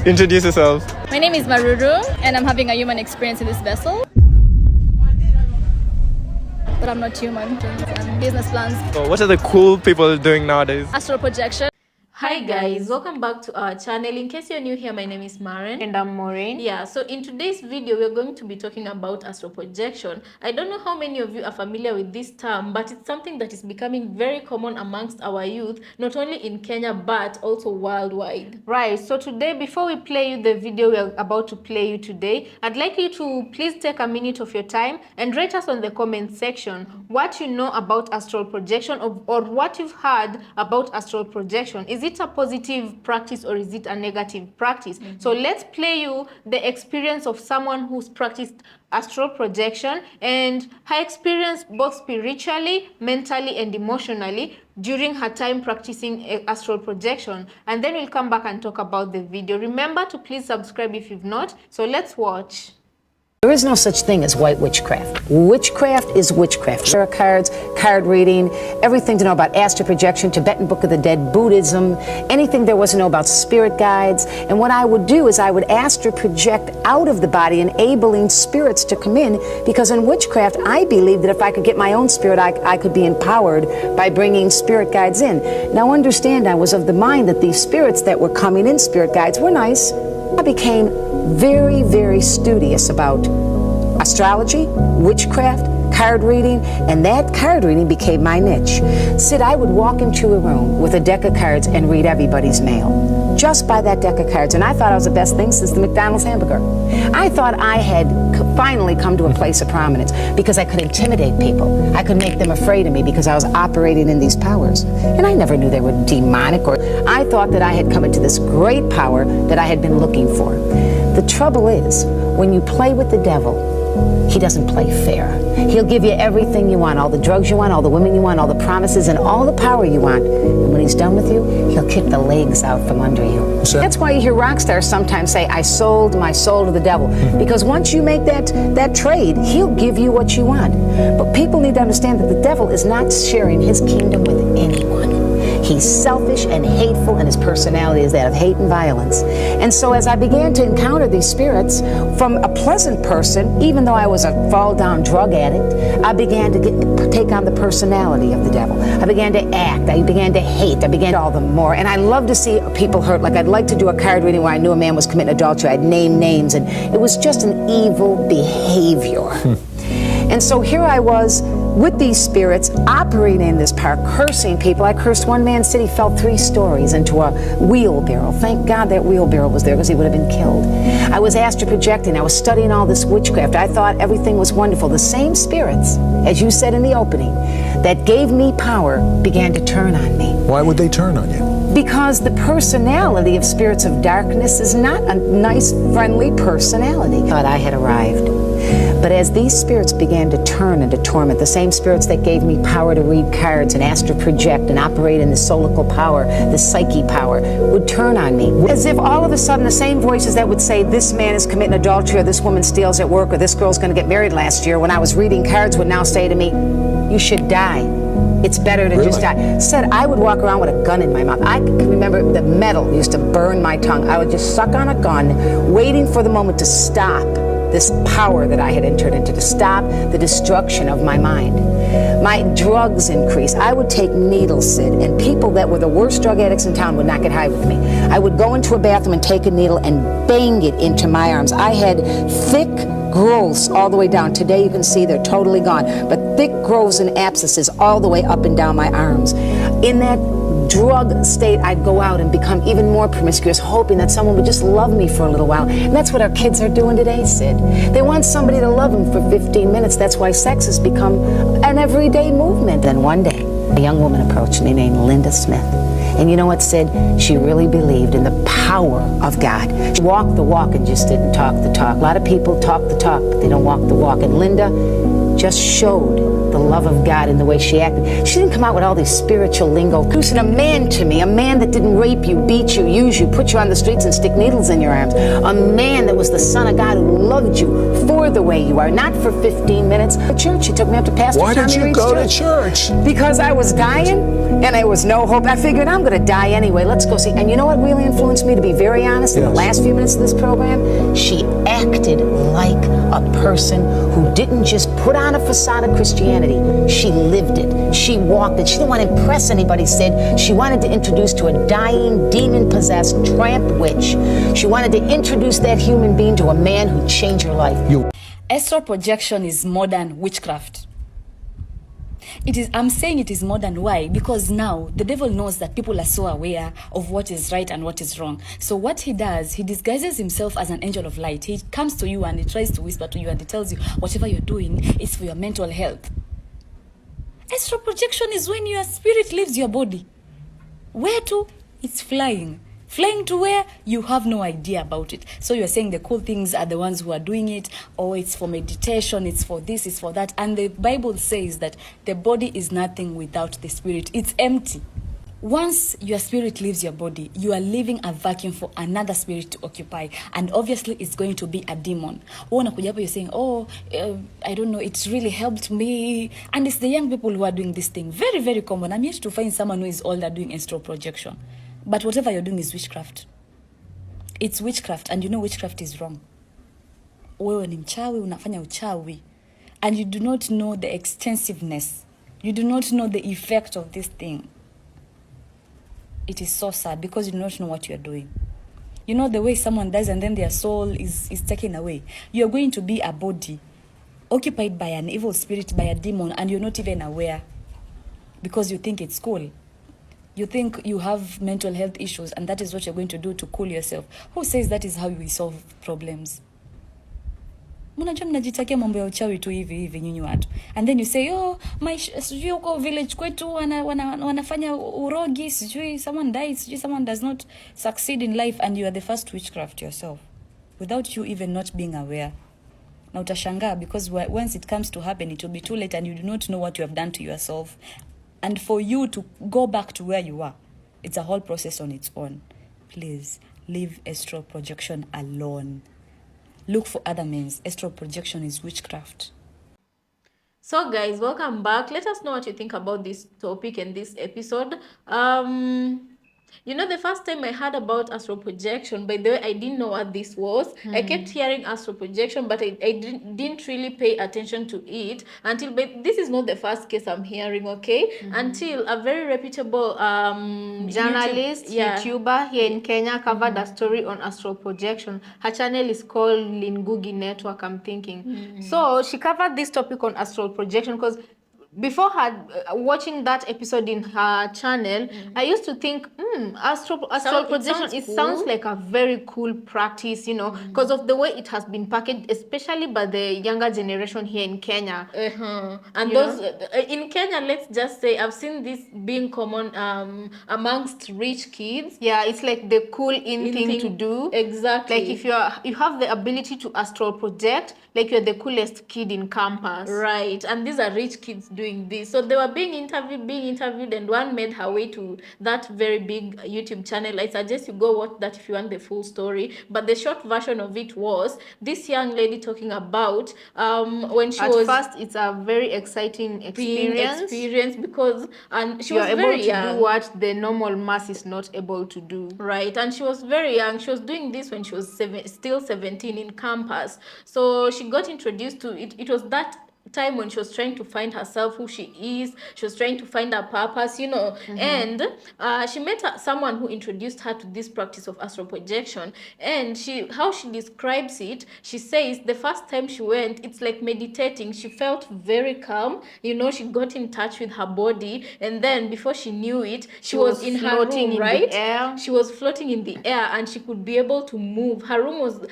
Introduce yourself. My name is Maruru, and I'm having a human experience in this vessel. But I'm not human. Business plans. So what are the cool people doing nowadays? Astral projection. Hi guys, welcome back to our channel. In case you're new here, my name is Maren. And I'm Maureen. Yeah, so in today's video, we're going to be talking about astral projection. I don't know how many of you are familiar with this term, but it's something that is becoming very common amongst our youth, not only in Kenya, but also worldwide. Right, so today, before we play you the video we're about to play you today, I'd like you to please take a minute of your time and write us on the comment section what you know about astral projection or what you've heard about astral projection. Is it a positive practice or is it a negative practice? So let's play you the experience of someone who's practiced astral projection and her experience both spiritually, mentally, and emotionally during her time practicing astral projection. And then we'll come back and talk about the video. Remember to please subscribe if you've not. So let's watch. There is no such thing as white witchcraft. Witchcraft is witchcraft. Tarot cards, card reading, everything to know about astral projection, Tibetan Book of the Dead, Buddhism, anything there was to know about spirit guides. And what I would do is I would astral project out of the body, enabling spirits to come in, because in witchcraft, I believe that if I could get my own spirit, I could be empowered by bringing spirit guides in. Now understand, I was of the mind that these spirits that were coming in, spirit guides, were nice. I became very, very studious about astrology, witchcraft, card reading, and that card reading became my niche. Sid, I would walk into a room with a deck of cards and read everybody's mail, just by that deck of cards, and I thought I was the best thing since the McDonald's hamburger. I thought I had finally come to a place of prominence because I could intimidate people. I could make them afraid of me because I was operating in these powers. And I never knew they were demonic, or I thought that I had come into this great power that I had been looking for. The trouble is, when you play with the devil, he doesn't play fair. He'll give you everything you want, all the drugs you want, all the women you want, all the promises, and all the power you want. And when he's done with you, he'll kick the legs out from under you. That's why you hear rock stars sometimes say, I sold my soul to the devil. Because once you make that trade, he'll give you what you want. But people need to understand that the devil is not sharing his kingdom with anyone. He's selfish and hateful, and his personality is that of hate and violence. And so as I began to encounter these spirits, from a pleasant person, even though I was a fall-down drug addict, I began to take on the personality of the devil. I began to act, I began to hate, I began to all the more. And I love to see people hurt. Like I'd like to do a card reading where I knew a man was committing adultery. I'd name names, and it was just an evil behavior. And so here I was with these spirits operating in this power, cursing people. I cursed one man's city, fell 3 stories into a wheelbarrow. Thank God that wheelbarrow was there because he would have been killed. I was astral projecting. I was studying all this witchcraft. I thought everything was wonderful. The same spirits, as you said in the opening, that gave me power began to turn on me. Why would they turn on you? Because the personality of spirits of darkness is not a nice, friendly personality. I thought I had arrived. But as these spirits began to turn and to torment, the same spirits that gave me power to read cards and astral project and operate in the solical power, the psyche power, would turn on me. As if all of a sudden the same voices that would say, this man is committing adultery, or this woman steals at work, or this girl's going to get married last year, when I was reading cards, would now say to me, you should die. It's better to just die. Said I would walk around with a gun in my mouth. I can remember the metal used to burn my tongue. I would just suck on a gun, waiting for the moment to stop this power that I had entered into, to stop the destruction of my mind. My drugs increased. I would take needles, Sid, and people that were the worst drug addicts in town would not get high with me. I would go into a bathroom and take a needle and bang it into my arms. I had thick growths all the way down. Today you can see they're totally gone, but thick growths and abscesses all the way up and down my arms. In that drug state, I'd go out and become even more promiscuous, hoping that someone would just love me for a little while. And that's what our kids are doing today, Sid. They want somebody to love them for 15 minutes. That's why sex has become an everyday movement. Then one day, a young woman approached me named Linda Smith. And you know what, Sid? She really believed in the power of God. She walked the walk and just didn't talk the talk. A lot of people talk the talk, but they don't walk the walk. And Linda just showed the the love of God in the way she acted. She didn't come out with all these spiritual lingo. Producing a man to me, a man that didn't rape you, beat you, use you, put you on the streets and stick needles in your arms. A man that was the son of God who loved you for the way you are, not for 15 minutes. At church, he took me up to Pastor Why did Tommy you Reed's go to church? Because I was dying and there was no hope. I figured I'm going to die anyway. Let's go see. And you know what really influenced me, to be very honest, in the last few minutes of this program? She acted like a person who didn't just put on a facade of Christianity. She lived it. She walked it. She didn't want to impress anybody, said. She wanted to introduce to a dying, demon-possessed tramp witch. She wanted to introduce that human being to a man who changed her life. Astral projection is modern witchcraft. I'm saying it is modern. Why? Because now the devil knows that people are so aware of what is right and what is wrong. So what he does, he disguises himself as an angel of light. He comes to you and he tries to whisper to you and he tells you whatever you're doing is for your mental health. Astral projection is when your spirit leaves your body. Where to? It's flying. Flying to where? You have no idea about it. So you're saying the cool things are the ones who are doing it, or it's for meditation, it's for this, it's for that. And the Bible says that the body is nothing without the spirit. It's empty. Once your spirit leaves your body, you are leaving a vacuum for another spirit to occupy. And obviously it's going to be a demon. You're saying, I don't know, it's really helped me. And it's the young people who are doing this thing. Very, very common. I'm yet to find someone who is older doing astral projection. But whatever you're doing is witchcraft. It's witchcraft, and you know witchcraft is wrong. Wewe ni mchawi, unafanya uchawi. And you do not know the extensiveness. You do not know the effect of this thing. It is so sad because you do not know what you're doing. You know the way someone dies and then their soul is taken away. You're going to be a body occupied by an evil spirit, by a demon, and you're not even aware because you think it's cool. You think you have mental health issues and that is what you're going to do to cool yourself. Who says that is how we solve problems? Mnajua mnajitakia mambo ya uchawi tu hivi nyinyi watu. And then you say, sijui uko village kwetu wanafanya urogi, sijui someone dies, sijui someone does not succeed in life, and you are the first witchcraft yourself without you even not being aware. Na utashangaa because once it comes to happen, it will be too late and you do not know what you have done to yourself. And for you to go back to where you are, it's a whole process on its own. Please, leave astral projection alone. Look for other means. Astral projection is witchcraft. So guys, welcome back. Let us know what you think about this topic and this episode. You know, the first time I heard about astral projection, by the way, I didn't know what this was. I kept hearing astral projection, but I didn't really pay attention to it until, but this is not the first case I'm hearing, okay? Until a very reputable journalist, YouTuber here in Kenya covered a story on astral projection. Her channel is called Lingugi Network, I'm thinking. So she covered this topic on astral projection because before her watching that episode in her channel, I used to think, astral projection, it sounds like a very cool practice, you know, because of the way it has been packaged, especially by the younger generation here in Kenya. And those in Kenya, let's just say, I've seen this being common amongst rich kids. Yeah, it's like the cool in thing to do. Exactly. Like if you have the ability to astral project, like you're the coolest kid in campus. Right, and these are rich kids doing this. So they were being interviewed, and one made her way to that very big YouTube channel. I suggest you go watch that if you want the full story. But the short version of it was this young lady talking about when she was... At first, it's a very exciting experience because she was very young. able to do what the normal mass is not able to do. Right, and she was very young. She was doing this when she was still 17 in campus. So she got introduced to it. It was that time when she was trying to find herself, who she is. She was trying to find her purpose, you know. And she met someone who introduced her to this practice of astral projection. And how she describes it, she says the first time she went, it's like meditating. She felt very calm, you know. She got in touch with her body, and then before she knew it, she was in her room, right? She was floating in the air, and she could be able to move. Her room was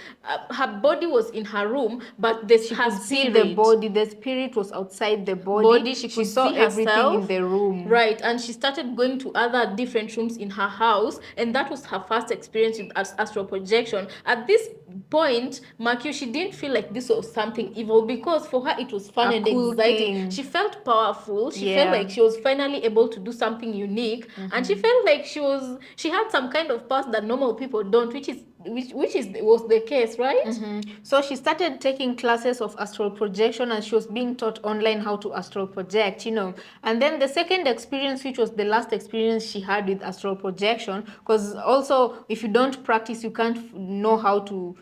her body was in her room, but her spirit, see the body, the spirit spirit was outside the body. She saw see everything herself in the room. right, and she started going to other different rooms in her house, and that was her first experience with astral projection. At this point, Makio, she didn't feel like this was something evil, because for her it was fun and cool exciting thing. She felt powerful. She felt like she was finally able to do something unique, and she felt like she had some kind of past that normal people don't, which was the case, right? So she started taking classes of astral projection, and she was being taught online how to astral project, And then the second experience, which was the last experience she had with astral projection, because also if you don't practice, you can't know how to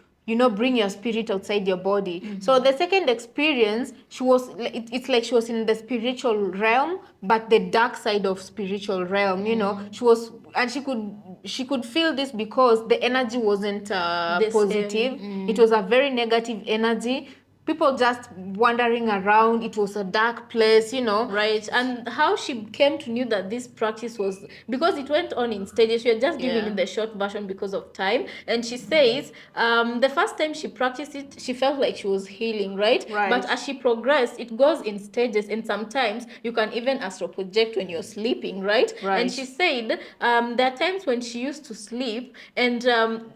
bring your spirit outside your body. So the second experience, it's like she was in the spiritual realm, but the dark side of spiritual realm, She was, and she could feel this because the energy wasn't positive. It was a very negative energy. People just wandering around. It was a dark place, Right, and how she came to know that this practice was, because it went on in stages. We are just giving in the short version because of time. And she says the first time she practiced it, she felt like she was healing, right? But as she progressed, it goes in stages, and sometimes you can even astral project when you're sleeping, right? And she said there are times when she used to sleep, and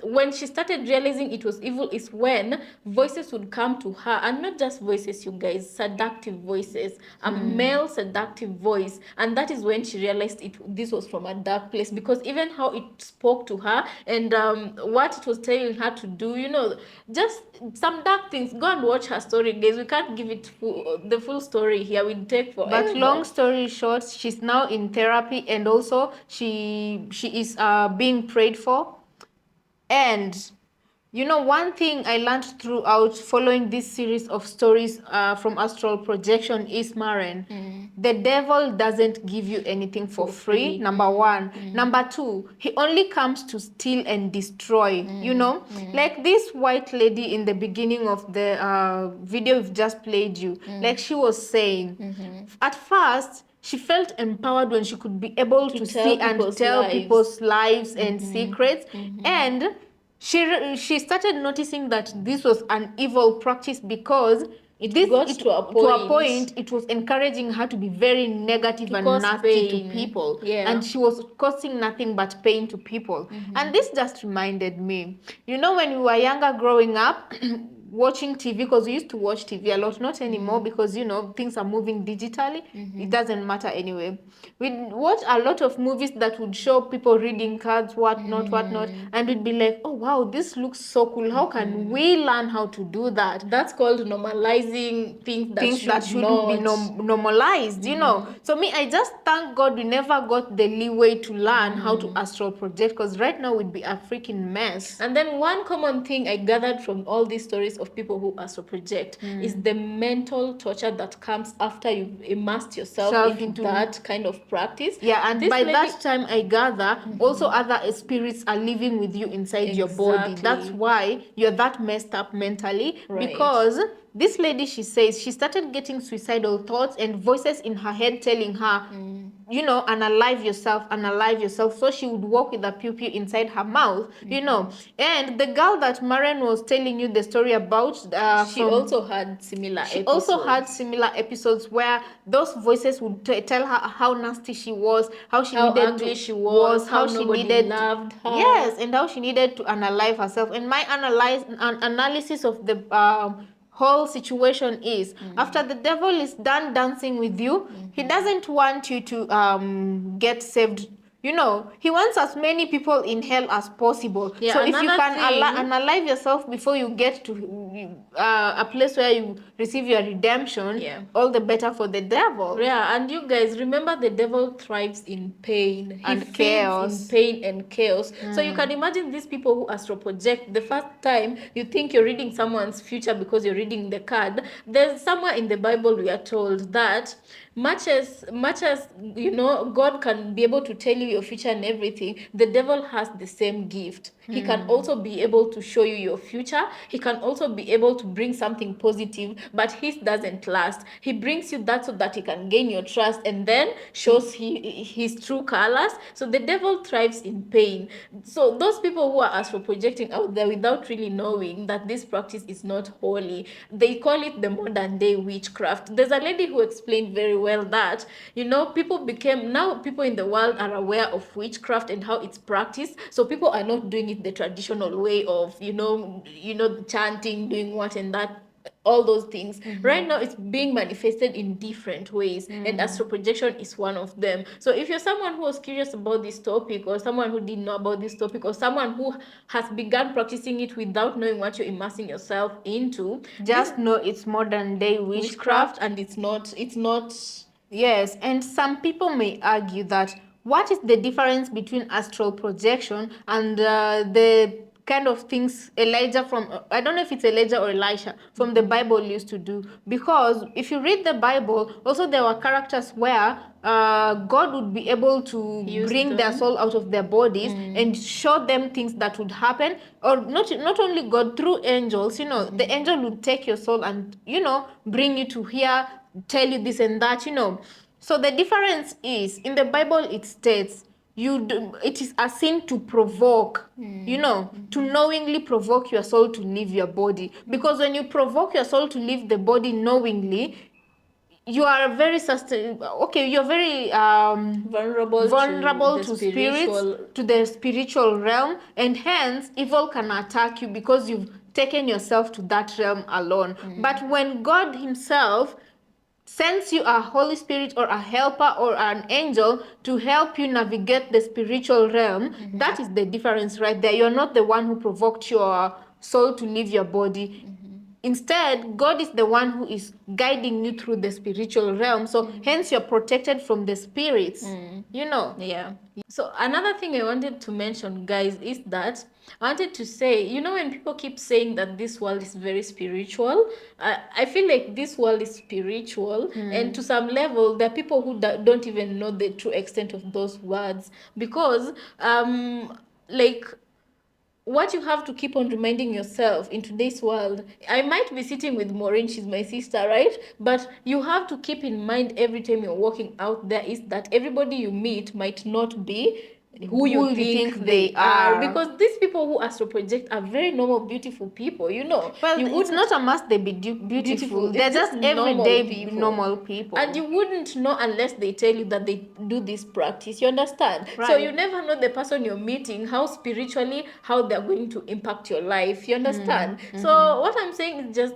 when she started realizing it was evil is when voices would come to her, and not just voices, you guys, seductive voices, a male seductive voice. And that is when she realized this was from a dark place, because even how it spoke to her, and what it was telling her to do, just some dark things. Go and watch her story, guys. We can't give it the full story here. We'd take forever. But long story short, she's now in therapy, and also she is being prayed for. And one thing I learned throughout following this series of stories from astral projection is, Maren, the devil doesn't give you anything for free, number one. Number two, he only comes to steal and destroy, Like this white lady in the beginning of the video we've just played you, like she was saying, at first, she felt empowered when she could be able to see and tell people's lives and secrets. And she started noticing that this was an evil practice, because to a point it was encouraging her to be very negative and nasty to people. And she was causing nothing but pain to people. And this just reminded me, when we were younger growing up, watching TV, because we used to watch TV a lot, not anymore, because things are moving digitally. It doesn't matter anyway. We'd watch a lot of movies that would show people reading cards, whatnot, and we'd be like, oh wow, this looks so cool. How can we learn how to do that? That's called normalizing things that shouldn't be normalized, So me, I just thank God we never got the leeway to learn how to astral project, because right now we'd be a freaking mess. And then one common thing I gathered from all these stories of people who astral project is the mental torture that comes after you've immersed yourself into that kind of practice. Yeah, and by that time, I gather, also other spirits are living with you inside your body. That's why you're that messed up mentally, because this lady, she says, she started getting suicidal thoughts and voices in her head telling her, unalive yourself. So she would walk with a pew-pew inside her mouth, And the girl that Maren was telling you the story about, she also had similar episodes where those voices would tell her how nasty she was, how ugly she was, how she loved her. Yes, and how she needed to unalive herself. And my analysis of the whole situation is, after the devil is done dancing with you, he doesn't want you to get saved. He wants as many people in hell as possible. Yeah, so if you can unalive yourself before you get to a place where you receive your redemption, all the better for the devil. Yeah, and you guys remember, the devil thrives in pain and chaos. In pain and chaos. So you can imagine these people who astral project. The first time you think you're reading someone's future because you're reading the card, there's somewhere in the Bible we are told that much as God can be able to tell you your future and everything, the devil has the same gift. He can also be able to show you your future. He can also be able to bring something positive, but his doesn't last. He brings you that so that he can gain your trust and then shows his true colors. So the devil thrives in pain. So those people who are astral projecting out there without really knowing that this practice is not holy, they call it the modern day witchcraft. There's a lady who explained very well that, people in the world are aware of witchcraft and how it's practiced. So people are not doing it the traditional way of, chanting, doing what and that, all those things. Right now it's being manifested in different ways, and astral projection is one of them. So if you're someone who was curious about this topic, or someone who didn't know about this topic, or someone who has begun practicing it without knowing what you're immersing yourself into, Just know it's modern day witchcraft. and it's not. Yes, and some people may argue that what is the difference between astral projection and the kind of things Elijah I don't know if it's Elijah or Elisha from the Bible used to do? Because if you read the Bible, also there were characters where God would be able to bring their soul out of their bodies and show them things that would happen, or not only God, through angels. The angel would take your soul and bring you to here, tell you this and that. So the difference is, in the Bible it states it is a sin to provoke, to knowingly provoke your soul to leave your body. Because when you provoke your soul to leave the body knowingly, you are very you're very vulnerable to spirits, to the spiritual realm, and hence evil can attack you because you've taken yourself to that realm alone. But when God himself sends you a Holy Spirit or a helper or an angel to help you navigate the spiritual realm, that is the difference right there. You're not the one who provoked your soul to leave your body. Instead, God is the one who is guiding you through the spiritual realm. So hence you're protected from the spirits. Yeah. So another thing I wanted to mention, guys, is that I wanted to say, when people keep saying that this world is very spiritual, I feel like this world is spiritual, and to some level, there are people who don't even know the true extent of those words, because, what you have to keep on reminding yourself in today's world, I might be sitting with Maureen, she's my sister, right? But you have to keep in mind every time you're walking out there is that everybody you meet might not be who you think they are, because these people who astral project are very normal, beautiful people. Well, it's not a must they be beautiful. They're just everyday normal people, and you wouldn't know unless they tell you that they do this practice. You understand? Right. So you never know the person you're meeting, how spiritually, how they're going to impact your life. You understand? So what I'm saying is just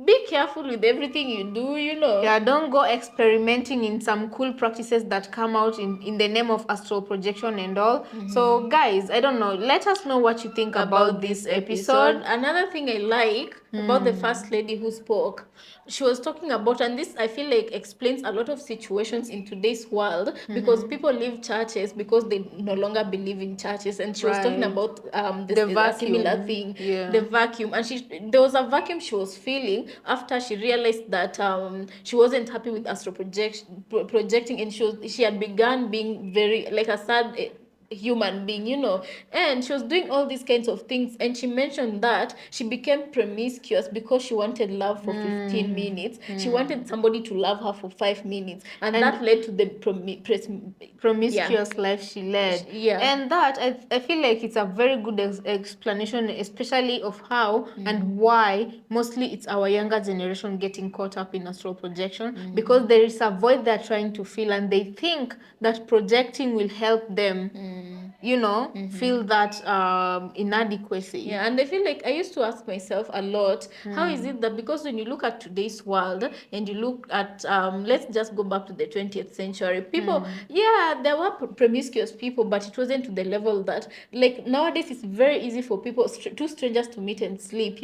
be careful with everything you do. Yeah, don't go experimenting in some cool practices that come out in the name of astral projection and all. So guys, I don't know, let us know what you think about this episode. Another thing I like about the first lady who spoke, she was talking about, and this I feel like explains a lot of situations in today's world, because people leave churches because they no longer believe in churches, and she was talking about the vacuum. similar thing, Yeah. the vacuum, and there was a vacuum she was feeling after she realized that she wasn't happy with astral projecting, and she had begun being very like a sad human being, and she was doing all these kinds of things, and she mentioned that she became promiscuous because she wanted love for 15 minutes. She wanted somebody to love her for 5 minutes, and that led to the promiscuous life she led. And that I feel like it's a very good explanation, especially of how and why mostly it's our younger generation getting caught up in astral projection, because there is a void they're trying to fill, and they think that projecting will help them feel that inadequacy. Yeah, and I feel like I used to ask myself a lot, how is it that, because when you look at today's world and you look at, let's just go back to the 20th century, people, there were promiscuous people, but it wasn't to the level that, like, nowadays it's very easy for people, two strangers to meet and sleep,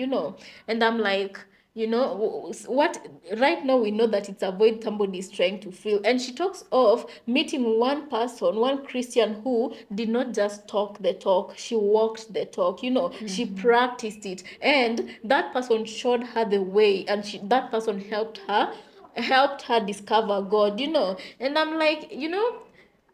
and I'm like, what right now we know that it's a void somebody is trying to fill. And she talks of meeting one person, one Christian, who did not just talk the talk, she walked the talk, she practiced it, and that person showed her the way, and that person helped her discover God, and I'm like,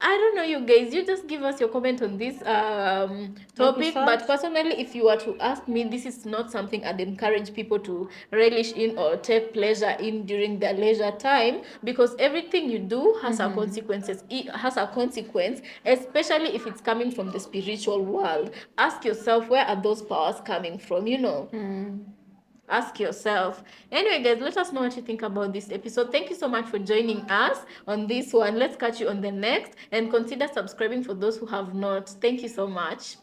I don't know, you guys. You just give us your comment on this topic. Episode? But personally, if you were to ask me, this is not something I'd encourage people to relish in or take pleasure in during their leisure time, because everything you do has a consequences. It has a consequence, especially if it's coming from the spiritual world. Ask yourself, where are those powers coming from? You know. Ask yourself. Anyway, guys, let us know what you think about this episode. Thank you so much for joining us on this one. Let's catch you on the next, and consider subscribing for those who have not. Thank you so much.